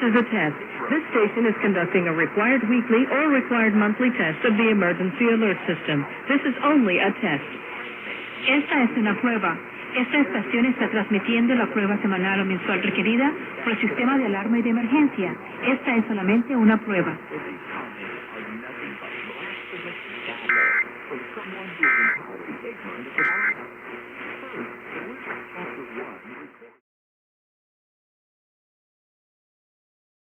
is a test. This station is conducting a required weekly or required monthly test of the emergency alert system. This is only a test. Esta es una prueba. Esta estación está transmitiendo la prueba semanal o mensual requerida por el sistema de alarma y de emergencia. Esta es solamente una prueba. Someone who is